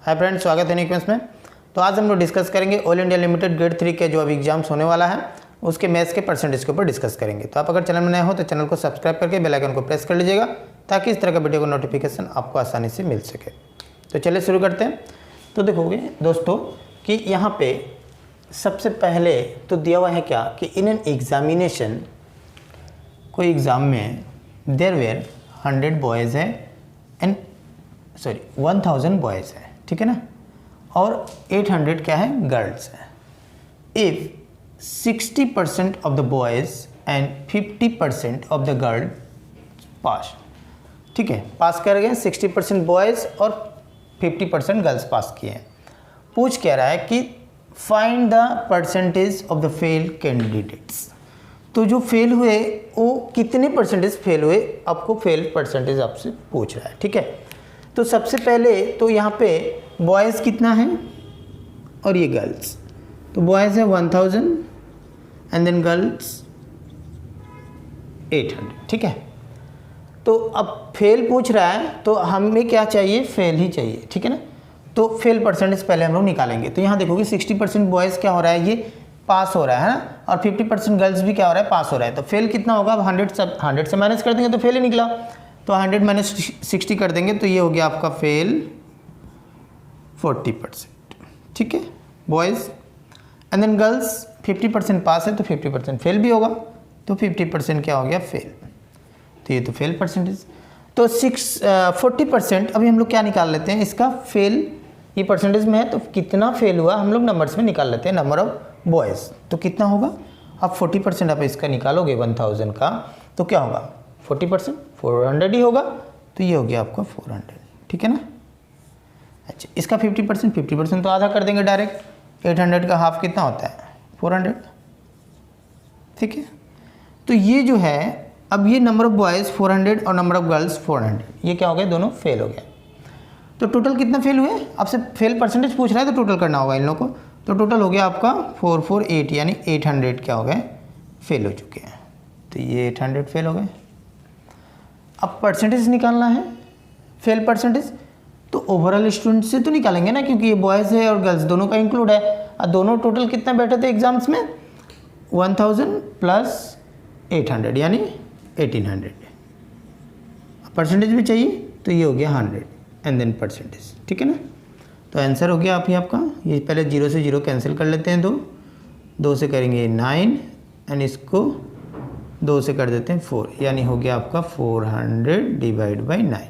Hi friends, स्वागत है न्यूक्वेंस में। तो आज हम लोग डिस्कस करेंगे ऑल इंडिया लिमिटेड ग्रेड 3 के जो अभी एग्जाम्स होने वाला है उसके मैथ्स के परसेंटेज के ऊपर डिस्कस करेंगे। तो आप अगर चैनल में नए हो तो चैनल को सब्सक्राइब करके बेल आइकन को प्रेस कर लीजिएगा ताकि इस तरह का वीडियो का नोटिफिकेशन आपको आसानी से मिल सके। तो चलिए शुरू करते हैं। तो देखोगे दोस्तों कि यहाँ पे सबसे पहले तो दिया हुआ है क्या कि इन एन एग्जामिनेशन, कोई एग्ज़ाम में देयर वेयर 100 बॉयज़ है एंड 1000 बॉयज़ है, ठीक है ना, और 800 क्या है, गर्ल्स है। If 60% of the boys and 50% of the girl pass, ठीक है, पास कर गए, 60% बॉयज़ और 50% गर्ल्स पास किए हैं। पूछ कह रहा है कि find the percentage of the fail candidates. तो जो फेल हुए वो कितने परसेंटेज फेल हुए, आपको फेल परसेंटेज आपसे पूछ रहा है, ठीक है। तो सबसे पहले तो यहाँ पे बॉयज़ कितना है और ये गर्ल्स, तो बॉयज़ है 1000 एंड देन गर्ल्स 800, ठीक है। तो अब फेल पूछ रहा है तो हमें क्या चाहिए, फेल ही चाहिए, ठीक है ना। तो फेल परसेंटेज पहले हम लोग निकालेंगे। तो यहाँ देखोगे 60% बॉयज़ क्या हो रहा है, ये पास हो रहा है ना, और 50% गर्ल्स भी क्या हो रहा है, पास हो रहा है। तो फेल कितना होगा, अब 100 से माइनस कर देंगे तो फेल ही निकला। तो 100 माइनस 60 कर देंगे तो ये हो गया आपका फेल 40%, ठीक है, बॉयज़। एंड देन गर्ल्स 50% पास है तो 50% फेल भी होगा, तो 50% क्या हो गया, फेल। तो ये तो फेल परसेंटेज। तो 40% अभी हम लोग क्या निकाल लेते हैं, इसका फेल ये परसेंटेज में है तो कितना फेल हुआ हम लोग नंबर्स में निकाल लेते हैं, नंबर ऑफ बॉयज़। तो कितना होगा, अब 40% आप इसका निकालोगे 1000 का तो क्या होगा, 40% 400 ही होगा। तो ये हो गया आपका 400, ठीक है ना। अच्छा, इसका 50% तो आधा कर देंगे डायरेक्ट। 800 का हाफ कितना होता है, 400, ठीक है। तो ये जो है, अब ये नंबर ऑफ बॉयज़ 400 और नंबर ऑफ गर्ल्स 400, ये क्या हो गया, दोनों फेल हो गया। तो टोटल कितना फेल हुए, आपसे फेल परसेंटेज पूछ रहा है तो टोटल करना होगा इन लोगों को। तो टोटल हो गया आपका 448, यानी 800 क्या हो गए, फेल हो चुके हैं। तो ये 800 फेल हो गए। अब परसेंटेज निकालना है, फेल परसेंटेज, तो ओवरऑल स्टूडेंट से तो निकालेंगे ना, क्योंकि ये बॉयज़ है और गर्ल्स दोनों का इंक्लूड है। और दोनों टोटल कितना बैठे थे एग्जाम्स में, 1000 प्लस 800 यानी 1800। परसेंटेज भी चाहिए तो ये हो गया 100 एंड देन परसेंटेज, ठीक है ना। तो आंसर हो गया आपका, ये पहले 0 से 0 कैंसिल कर लेते हैं, 2 से करेंगे 9 एंड इसको 2 से कर देते हैं 4, यानी हो गया आपका 400 divide by 9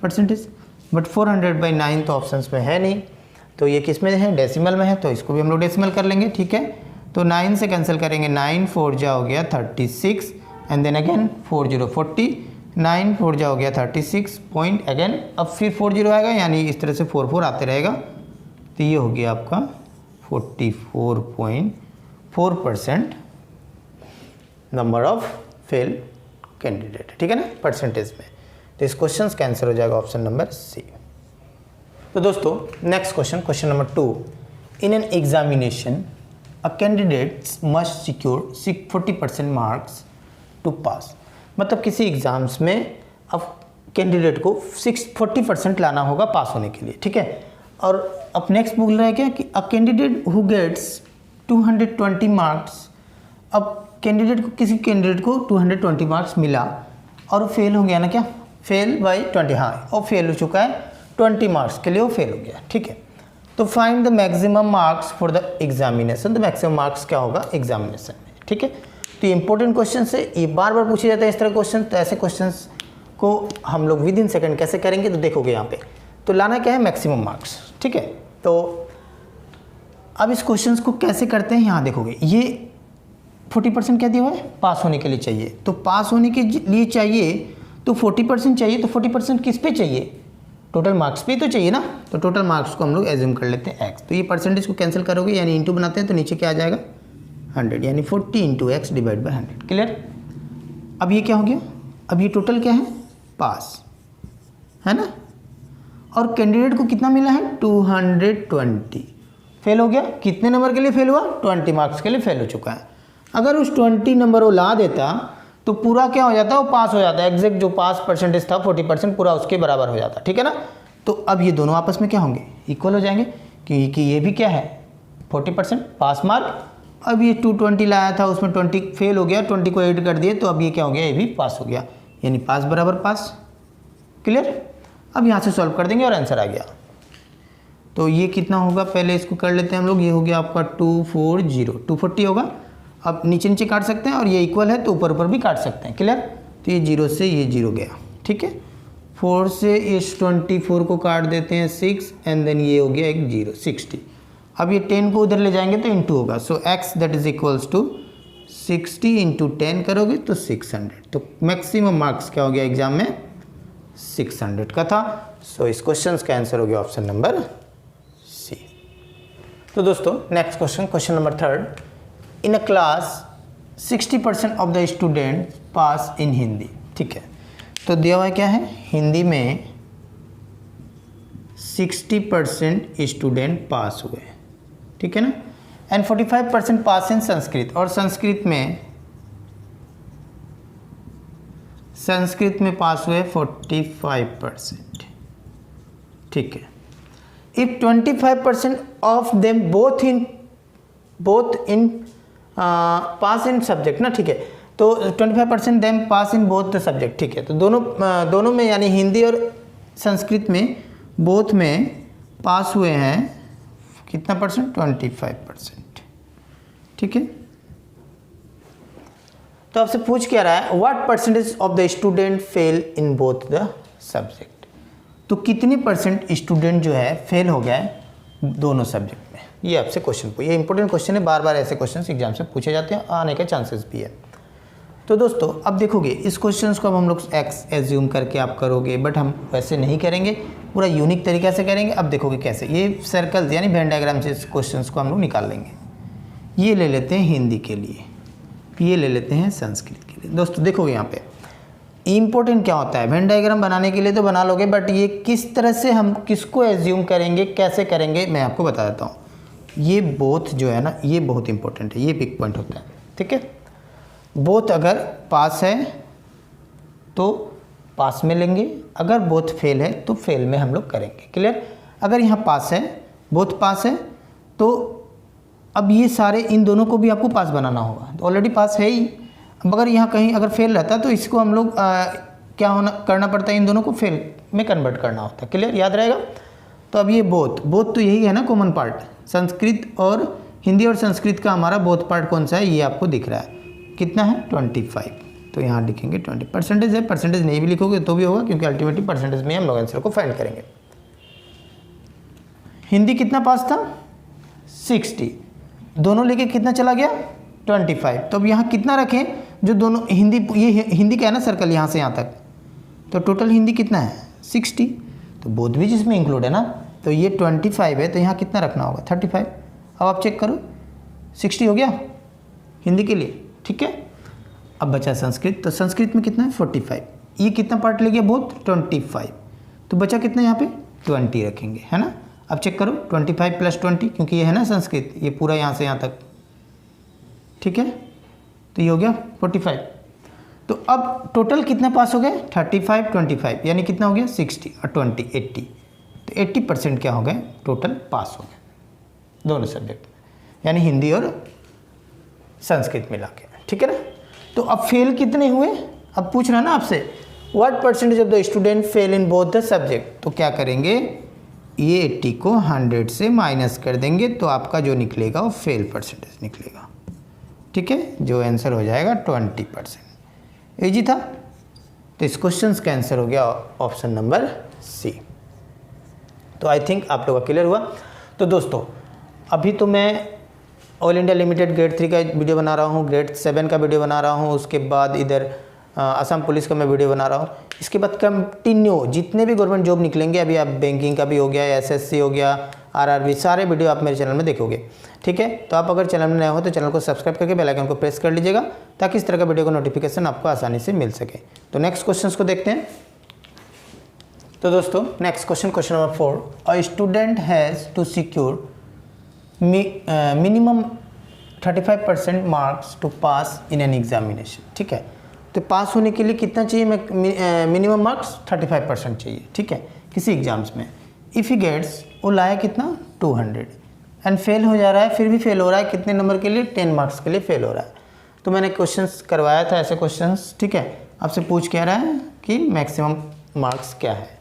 percentage. But 400 by 9 तो ऑप्शंस में है नहीं, तो ये किस में है, डेसिमल में है, तो इसको भी हम लोग डेसिमल कर लेंगे, ठीक है। तो 9 से कैंसिल करेंगे, 9 4 जा हो गया 36 एंड देन अगेन 4 0 40, 9 4 जा हो गया 36 पॉइंट अगेन, अब फिर 4 0 आएगा, यानी इस तरह से 4 4 आते रहेगा। तो ये हो गया आपका 44.4% नंबर ऑफ फेल कैंडिडेट, ठीक है ना, परसेंटेज में। तो इस क्वेश्चन का आंसर हो जाएगा ऑप्शन नंबर सी। तो दोस्तों next question number 2, in an examination a candidates must secure 40% marks to pass. मतलब किसी एग्जाम्स में अब कैंडिडेट को 40% लाना होगा पास होने के लिए, ठीक है। और अब नेक्स्ट बोल रहा है क्या कि a candidate who gets 220 marks. अब कैंडिडेट को, किसी कैंडिडेट को 220 मार्क्स मिला और फेल हो गया ना, क्या फेल बाई 20, हाँ वो फेल हो चुका है 20 मार्क्स के लिए, वो फेल हो गया, ठीक है। तो find the maximum marks for the examination. तो मैक्सिमम मार्क्स क्या होगा एग्जामिनेशन में, ठीक है। तो ये इंपॉर्टेंट क्वेश्चन है, ये बार बार पूछे जाते हैं इस तरह क्वेश्चन। तो ऐसे क्वेश्चंस को हम लोग विद इन सेकंड कैसे करेंगे, तो देखोगे यहाँ पे तो लाना क्या है, मैक्सिमम मार्क्स, ठीक है। तो अब इस क्वेश्चन को कैसे करते हैं, यहाँ देखोगे ये 40% क्या दिया हुआ है, पास होने के लिए चाहिए। तो पास होने के लिए चाहिए तो 40% चाहिए, तो 40% किस पे चाहिए, टोटल मार्क्स पे तो चाहिए ना। तो टोटल मार्क्स को हम लोग एज्यूम कर लेते हैं x। तो ये परसेंटेज को कैंसिल करोगे, यानी इंटू बनाते हैं, तो नीचे क्या आ जाएगा 100, यानी 40 into x divide by 100, clear. अब ये क्या हो गया, अब ये टोटल क्या है, पास है ना। और कैंडिडेट को कितना मिला है, 220। फेल हो गया, कितने नंबर के लिए फेल हुआ, 20 मार्क्स के लिए फेल हो चुका है। अगर उस 20 नंबर वो ला देता तो पूरा क्या हो जाता है, वो पास हो जाता है। एग्जैक्ट जो पास परसेंटेज था 40% पूरा उसके बराबर हो जाता, ठीक है ना। तो अब ये दोनों आपस में क्या होंगे, इक्वल हो जाएंगे, क्योंकि ये भी क्या है 40% पास मार्क। अब ये 220 लाया था, उसमें 20 फेल हो गया, 20 को ऐड कर दिए, तो अब ये क्या हो गया, ये भी पास हो गया, यानी पास बराबर पास। क्लियर। अब यहाँ से सॉल्व कर देंगे और आंसर आ गया। तो ये कितना होगा, पहले इसको कर लेते हैं हम लोग। ये हो गया आपका 240, 240 होगा। अब नीचे नीचे काट सकते हैं और ये इक्वल है तो ऊपर ऊपर भी काट सकते हैं। क्लियर। तो ये 0 से ये 0 गया, ठीक है। 4 से इस 24 को काट देते हैं 6 एंड देन ये हो गया एक 0, 60। अब ये 10 को उधर ले जाएंगे तो इंटू होगा। So x that is equals to 60 into 10 करोगे तो 600। तो मैक्सिमम मार्क्स क्या हो गया एग्जाम में, 600 का था। सो इस क्वेश्चन का आंसर हो गया ऑप्शन नंबर सी। तो दोस्तों next question, question number 3। In a class 60% of the student pass in Hindi. ठीक है, तो दिया हुआ क्या है, हिंदी में 60% स्टूडेंट पास हुए, ठीक है ना, एंड 45% पास इन संस्कृत। और संस्कृत में पास हुए 45%, ठीक है। If 25% of them both in pass in subject ना, ठीक है, तो 25% them pass in both the subject, ठीक है। तो दोनों में यानी हिंदी और संस्कृत में बोथ में पास हुए हैं कितना परसेंट, 25%, ठीक है। तो आपसे पूछ क्या रहा है, what percentage of the student fail in both the subject. तो कितने परसेंट स्टूडेंट जो है फेल हो गए दोनों सब्जेक्ट में, ये आपसे क्वेश्चन ये इंपॉर्टेंट क्वेश्चन है, बार बार ऐसे क्वेश्चन एग्जाम से पूछे जाते हैं, आने के चांसेस भी है। तो दोस्तों अब देखोगे इस क्वेश्चन को अब हम लोग एक्स एज्यूम करके आप करोगे, बट हम वैसे नहीं करेंगे, पूरा यूनिक तरीक़ा से करेंगे। अब देखोगे कैसे, ये सर्कल्स यानी वेन डायग्राम से इस क्वेश्चन को हम लोग निकाल लेंगे। ये ले लेते हैं हिंदी के लिए, ये ले लेते हैं संस्कृत के लिए। दोस्तों देखोगे यहाँ पे इम्पोर्टेंट क्या होता है, वेन डायग्राम बनाने के लिए तो बना लोगे, बट ये किस तरह से हम किसको एज्यूम करेंगे, कैसे करेंगे, मैं आपको बता देता हूँ। ये बोथ जो है ना, ये बहुत इंपॉर्टेंट है, ये बिग पॉइंट होता है, ठीक है। बोथ अगर पास है तो पास में लेंगे, अगर बोथ फेल है तो फेल में हम लोग करेंगे। क्लियर। अगर यहाँ पास है, बोथ पास है, तो अब ये सारे इन दोनों को भी आपको पास बनाना होगा, तो ऑलरेडी पास है ही। अब अगर यहाँ कहीं अगर फेल रहता तो इसको हम लोग क्या करना पड़ता है, इन दोनों को फेल में कन्वर्ट करना होता है। क्लियर, याद रहेगा। तो अब ये बोथ तो यही है ना कॉमन पार्ट, संस्कृत और हिंदी और संस्कृत का हमारा बोथ पार्ट कौन सा है, ये आपको दिख रहा है, कितना है 25। तो यहाँ लिखेंगे 20 परसेंटेज है, परसेंटेज नहीं भी लिखोगे तो भी होगा, क्योंकि अल्टीमेटली परसेंटेज में हम लोग आंसर को फाइंड करेंगे। हिंदी कितना पास था 60, दोनों लेके कितना चला गया 25। तो अब यहाँ कितना रखें, जो दोनों हिंदी, ये हिंदी का है ना सर्कल यहाँ से यहाँ तक, तो टोटल हिंदी कितना है 60, तो बोथ भी जिसमें इंक्लूड है ना, तो ये 25 है, तो यहाँ कितना रखना होगा 35। अब आप चेक करो 60 हो गया हिंदी के लिए, ठीक है। अब बचा संस्कृत, तो संस्कृत में कितना है 45, ये कितना पार्ट ले गया बोथ 25, तो बचा कितना यहाँ पे 20 रखेंगे, है ना। अब चेक करो 25 प्लस 20, क्योंकि ये है ना संस्कृत, ये पूरा यहाँ से यहाँ तक, ठीक है। तो ये हो गया 45। तो अब टोटल कितना पास हो गए 35 25, यानी कितना हो गया 60 और 20 80, तो 80% क्या हो गए टोटल पास हो गए दोनों सब्जेक्ट में, यानी हिंदी और संस्कृत मिला के, ठीक है ना। तो अब फेल कितने हुए, अब पूछ रहा ना आपसे what percentage of the student fail in both the subject. तो क्या करेंगे, ये 80 को 100 से माइनस कर देंगे, तो आपका जो निकलेगा वो फेल परसेंटेज निकलेगा, ठीक है, जो आंसर हो जाएगा 20%। इजी था। तो इस क्वेश्चन का आंसर हो गया ऑप्शन नंबर सी। तो आई थिंक आप लोगों का क्लियर हुआ। तो दोस्तों अभी तो मैं ऑल इंडिया लिमिटेड ग्रेड 3 का वीडियो बना रहा हूँ, ग्रेड 7 का वीडियो बना रहा हूँ, उसके बाद इधर असम पुलिस का मैं वीडियो बना रहा हूँ। इसके बाद कंटिन्यू जितने भी गवर्नमेंट जॉब निकलेंगे, अभी आप बैंकिंग का भी हो गया, एसएससी हो गया, आरआरबी, सारे वीडियो आप मेरे चैनल में देखोगे, ठीक है। तो आप अगर चैनल में नए हो तो चैनल को सब्सक्राइब करके बेल आइकन को प्रेस कर लीजिएगा, ताकि इस तरह का वीडियो का नोटिफिकेशन आपको आसानी से मिल सके। तो नेक्स्ट क्वेश्चन को देखते हैं। तो दोस्तों next question number 4, a student has to secure minimum 35% marks to pass in an examination, ठीक है। तो पास होने के लिए कितना चाहिए, मिनिमम मार्क्स 35% चाहिए, ठीक है, किसी एग्जाम्स में। इफ़ ही गेट्स, वो लाया कितना 200 एंड फेल हो जा रहा है, फिर भी फेल हो रहा है कितने नंबर के लिए 10 मार्क्स के लिए फेल हो रहा है। तो मैंने क्वेश्चंस करवाया था ऐसे क्वेश्चंस, ठीक है। आपसे पूछ क्या रहा है कि मैक्सिमम मार्क्स क्या है।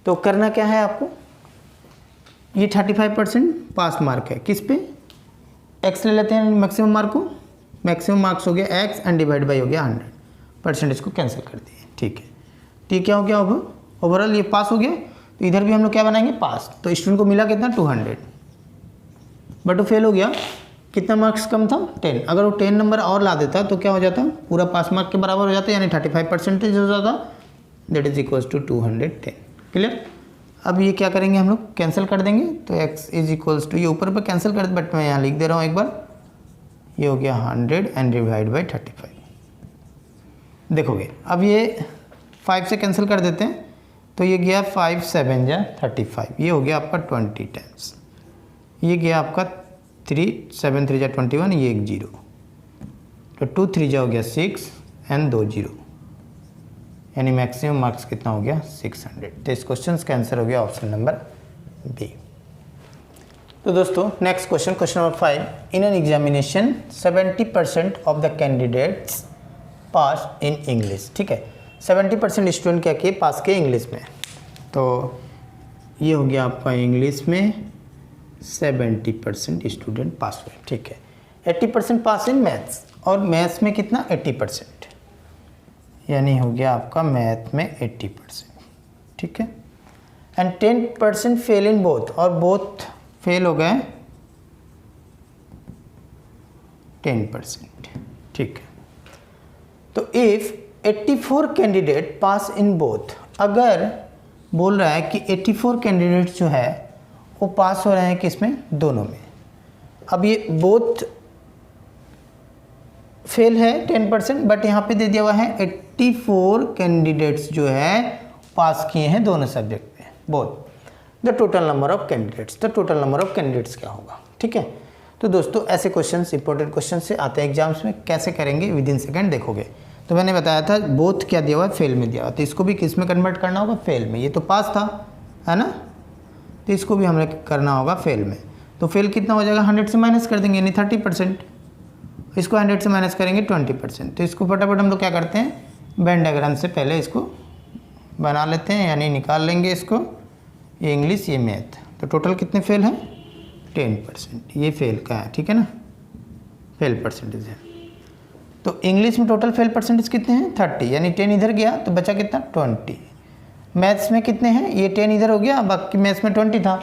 तो करना क्या है आपको, ये 35% पास मार्क है, किस पे, एक्स ले लेते हैं मैक्सिमम मार्क को, मैक्सिमम मार्क्स हो गया एक्स एंड डिवाइड बाई हो गया 100, परसेंटेज को कैंसिल कर दिए, ठीक है। तो ये क्या हो गया ओवरऑल ये पास हो गया। तो इधर भी हम लोग क्या बनाएंगे पास। तो स्टूडेंट को मिला कितना 200, बट वो फेल हो गया, कितना मार्क्स कम था 10। अगर वो 10 नंबर और ला देता तो क्या हो जाता, पूरा पास मार्क के बराबर हो जाता, यानी 35% हो जाता, that is equals to 210। Clear. अब ये क्या करेंगे हम लोग, कैंसिल कर देंगे। तो x इज इक्वल्स टू, ये ऊपर पर कैंसिल कर, बट मैं यहाँ लिख दे रहा हूँ एक बार, ये हो गया 100 एंड डिवाइड बाई 35। देखोगे अब ये 5 से कैंसिल कर देते हैं, तो ये गया 5 7 जा 35, ये हो गया आपका 20 टाइम्स, ये गया आपका 3 7 3 जा 21, ये एक 0, तो 2 3 जा हो गया 6 एंड 2 0, यानी मैक्सिमम मार्क्स कितना हो गया 600। तो इस क्वेश्चन का आंसर हो गया ऑप्शन नंबर बी। तो दोस्तों next question, question number 5, in an examination 70% of the candidates pass in English, ठीक है। 70% स्टूडेंट क्या किए, पास किए इंग्लिश में। तो ये हो गया आपका इंग्लिश में 70% स्टूडेंट पास हुए, ठीक है। 80% पास इन मैथ्स, और मैथ्स में कितना 80%, यानी हो गया आपका मैथ में 80%, ठीक है। एंड 10% फेल इन बोथ, और बोथ फेल हो गए 10%, ठीक है। तो if 84 candidate pass in both, अगर बोल रहा है कि 84 कैंडिडेट जो है वो पास हो रहे हैं किसमें, दोनों में। अब ये बोथ फेल है 10%, बट यहाँ पे दे दिया हुआ है 84 कैंडिडेट्स जो है पास किए हैं दोनों सब्जेक्ट में, both. The total number of candidates, तो टोटल नंबर ऑफ कैंडिडेट्स क्या होगा, ठीक है। तो दोस्तों ऐसे क्वेश्चंस इंपॉर्टेंट क्वेश्चन से आते हैं एग्जाम्स में, कैसे करेंगे विद इन सेकेंड देखोगे। तो मैंने बताया था बोथ क्या दिया हुआ है, फेल में दिया हुआ, तो इसको भी किस में कन्वर्ट करना होगा, फेल में। ये तो पास था, है ना, तो इसको भी हमें करना होगा फेल में। तो फेल कितना हो जाएगा, 100 से माइनस कर देंगे, यानी 30%। इसको 100 से माइनस करेंगे 20%। तो इसको फटाफट हम लोग क्या करते हैं, वेन डायग्राम से पहले इसको बना लेते हैं, यानी निकाल लेंगे इसको, ये इंग्लिश ये मैथ। तो टोटल कितने फेल हैं 10%, ये फेल का है, ठीक है ना, फेल परसेंटेज है। तो इंग्लिश में टोटल फेल परसेंटेज कितने हैं 30, यानी 10 इधर गया तो बचा कितना 20। मैथ्स में कितने हैं, ये 10 इधर हो गया, बाकी मैथ्स में 20 था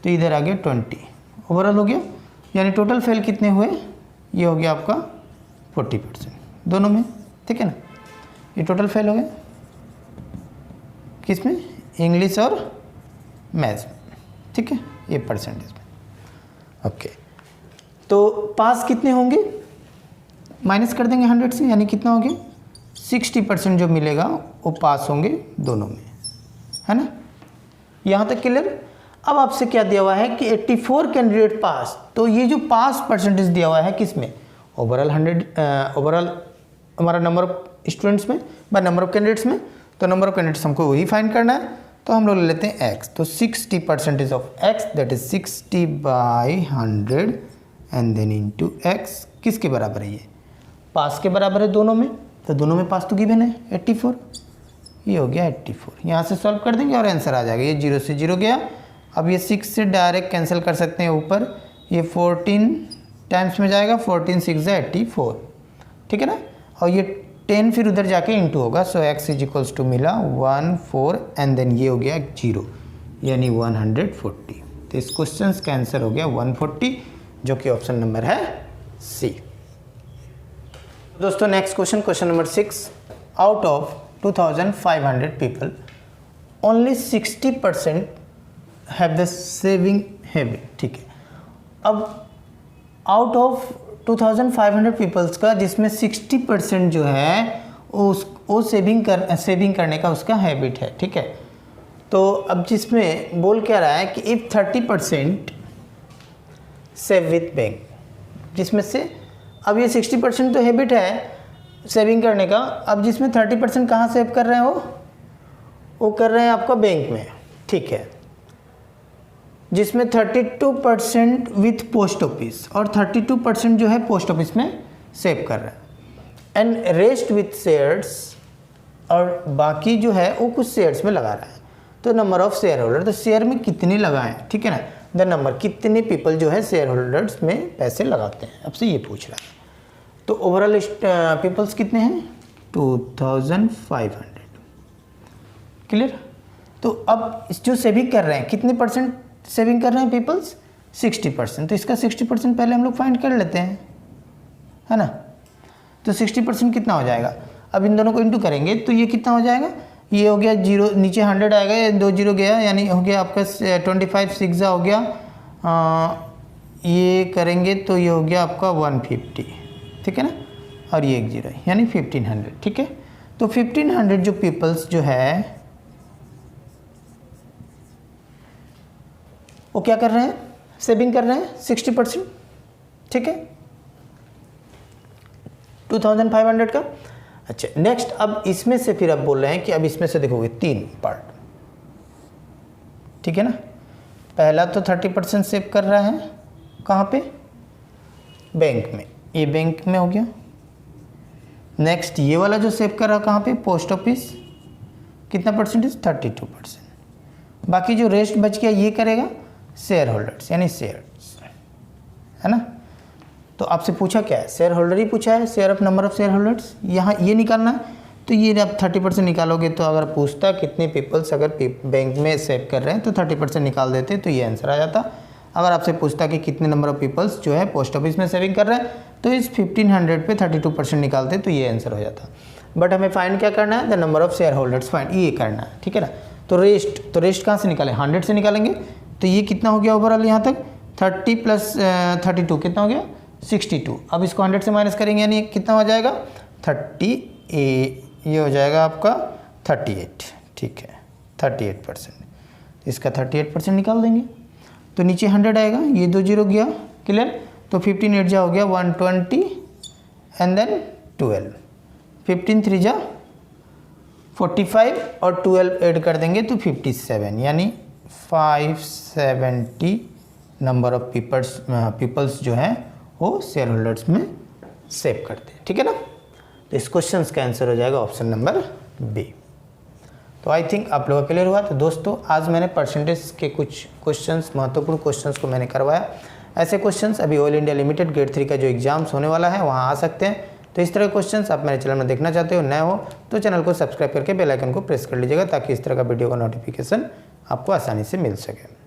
तो इधर आ गया 20, ओवरऑल हो गया। यानी टोटल फेल कितने हुए, ये हो गया आपका 40% दोनों में, ठीक है ना। ये टोटल फेल हो गया किस में, इंग्लिश और मैथ्स में, ठीक है, ये परसेंटेज में। ओके, तो पास कितने होंगे, माइनस कर देंगे 100 से, यानी कितना हो गया 60% जो मिलेगा वो पास होंगे दोनों में, है ना। यहाँ तक क्लियर। अब आपसे क्या दिया हुआ है कि 84 कैंडिडेट पास, तो ये जो पास परसेंटेज दिया हुआ है किस में, ओवरऑल 100, ओवरऑल हमारा नंबर ऑफ स्टूडेंट्स में बाय नंबर ऑफ कैंडिडेट्स में। तो नंबर ऑफ कैंडिडेट्स हमको वही फाइंड करना है, तो हम लोग ले लेते हैं x। तो 60% of x, that is 60/100 and then into x, किसके बराबर है, ये पास के बराबर है दोनों में। तो दोनों में पास तो गिवन है 84, ये हो गया 84। यहाँ से सॉल्व कर देंगे और आंसर आ जाएगा। ये 0 से 0 गया। अब ये 6 से डायरेक्ट कैंसिल कर सकते हैं ऊपर, ये 14 टाइम्स में जाएगा, 14 6 84, ठीक है ना। और ये 10 फिर उधर जाके इंटू होगा, so x is equals to मिला 14 एंड देन ये हो गया 0, यानी 140। तो इस क्वेश्चन का आंसर हो गया 140, जो कि ऑप्शन नंबर है सी। दोस्तों next question, question number 6, out of 2500 people only 60% have the saving habit, ठीक है। अब आउट ऑफ 2500 पीपल्स का जिसमें 60% जो है वो सेविंग करने का उसका हैबिट है, ठीक है। तो अब जिसमें बोल क्या रहा है कि इफ़ 30% सेव विथ बैंक, जिसमें से अब ये 60% तो हैबिट है सेविंग करने का, अब जिसमें 30% कहाँ सेव कर रहे हैं वो कर रहे हैं आपका बैंक में, ठीक है। जिसमें 32% विथ पोस्ट ऑफिस और 32% जो है पोस्ट ऑफिस में सेव कर रहा है, एंड रेस्ट विथ शेयर्स, और बाकी जो है वो कुछ शेयर्स में लगा रहा है। तो नंबर ऑफ शेयर होल्डर, तो शेयर में कितने लगाएं, ठीक है ना, द नंबर, कितने पीपल जो है शेयर होल्डर्स में पैसे लगाते हैं, अब से ये पूछ रहा है। तो ओवरऑल पीपल्स कितने हैं, 2500, क्लियर। तो अब जो सेविंग कर रहे हैं, कितने परसेंट सेविंग कर रहे हैं पीपल्स, 60%। तो इसका 60% पहले हम लोग फाइंड कर लेते हैं, है ना। तो 60% कितना हो जाएगा, अब इन दोनों को इंटू करेंगे तो ये कितना हो जाएगा, ये हो गया 0, नीचे 100 आएगा, ये 2 0 गया, यानी हो गया आपका 25 6 हो गया, ये करेंगे तो ये हो गया आपका 150, ठीक है ना, और ये 1 0, यानी 1500, ठीक है। तो 1500 जो पीपल्स जो है वो क्या कर रहे हैं, सेविंग कर रहे हैं 60%, ठीक है, 2500 का। अच्छा नेक्स्ट, अब इसमें से फिर अब बोल रहे हैं कि अब इसमें से देखोगे 3 पार्ट, ठीक है ना। पहला तो 30% सेव कर रहा है, कहाँ पे, बैंक में, ये बैंक में हो गया। नेक्स्ट ये वाला जो सेव कर रहा है कहाँ पे, पोस्ट ऑफिस, कितना परसेंटेज, 32%। बाकी जो रेस्ट बच गया ये करेगा शेयर होल्डर्स, यानी शेयर्स, है ना। तो आपसे पूछा क्या है, शेयर होल्डर ही पूछा है, share of number of share holders, यहाँ ये निकालना है। तो ये आप 30% निकालोगे, तो अगर पूछता कितने पीपल्स अगर बैंक में सेव कर रहे हैं तो 30% निकाल देते, तो ये आंसर आ जाता। अगर आपसे पूछता कि कितने नंबर ऑफ पीपल्स जो है पोस्ट ऑफिस में सेविंग कर रहे हैं, तो इस 1500 पे 32% निकालते, तो ये आंसर हो जाता। बट हमें फाइंड क्या करना है, the number of share holders find, ये करना है, ठीक है ना। तो रेस्ट कहाँ से निकालें, 100 से निकालेंगे। तो ये कितना हो गया ओवरऑल यहाँ तक, 30 + 32 कितना हो गया, 62। अब इसको 100 से माइनस करेंगे, यानी कितना हो जाएगा, 38, ये हो जाएगा आपका 38, ठीक है, 38%। इसका 38% निकाल देंगे, तो नीचे 100 आएगा, ये 2 0 गया, क्लियर। तो 15 8 जा हो गया 120, एंड देन 12, 15 3 जा 45, और 12 ऐड कर देंगे तो 57, यानी 570 नंबर ऑफ पीपल्स जो हैं वो शेयर होल्डर्स में सेव करते हैं, ठीक है ना। तो इस क्वेश्चन का आंसर हो जाएगा ऑप्शन नंबर बी। तो आई थिंक आप लोगों का क्लियर हुआ। तो दोस्तों आज मैंने परसेंटेज के कुछ क्वेश्चंस, महत्वपूर्ण क्वेश्चंस को मैंने करवाया। ऐसे क्वेश्चंस अभी ऑयल इंडिया लिमिटेड ग्रेड 3 का जो एग्जाम्स होने वाला है वहाँ आ सकते हैं। तो इस तरह के क्वेश्चंस आप मेरे चैनल में देखना चाहते हो, नए हो तो चैनल को सब्सक्राइब करके बेल आइकन को प्रेस कर लीजिएगा, ताकि इस तरह का वीडियो का नोटिफिकेशन आपको आसानी से मिल सके।